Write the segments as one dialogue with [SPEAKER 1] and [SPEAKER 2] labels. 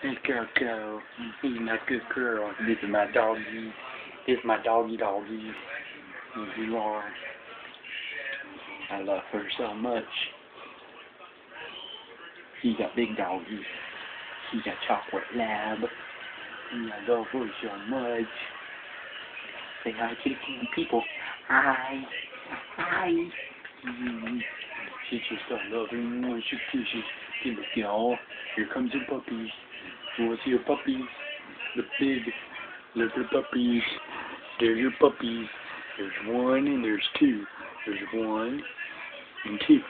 [SPEAKER 1] Let's go. He's my good girl. This is my doggy. This is my doggy. And you are. I love her so much. She's a big doggy. She's a chocolate lab. And I love her so much. Say hi to the people. Hi. She's just so loving when she kisses. Here we go. Here comes your puppies. You want to see your puppies? The big little puppies. There's your puppies. There's one and there's two. There's one and two.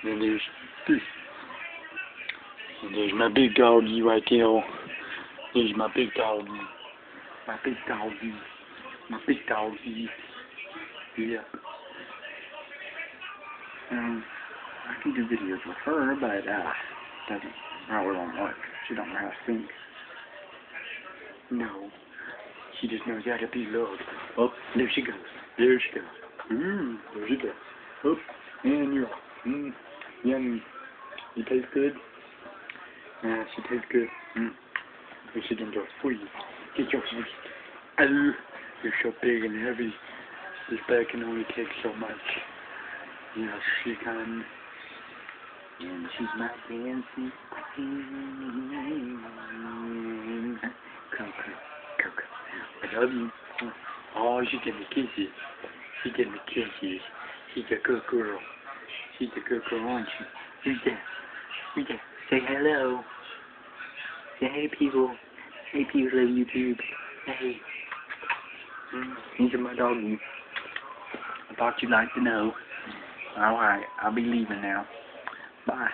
[SPEAKER 1] Then there's three. And there's my big doggy right there. There's my big doggy. My big doggy. Yep. I can do videos with her, but doesn't probably won't work. She don't know how to think. No. She just knows how to be loved. Oh, there she goes. There she goes. Oh, and you're off. Yummy. You taste good? Yeah, she tastes good. But she didn't go free. Get your feet. Oh, you're so big and heavy. This bag can only take so much. Yes, she can. And she's my dancing queen. Coco. I love you. Oh, she gave me kisses. She's a good girl. She's a good girl, aren't you? Who's that? Say hello. Say hey, people. Hey, people of YouTube. Hey. These are my doggies. I thought you'd like to know. Alright, I'll be leaving now. Bye.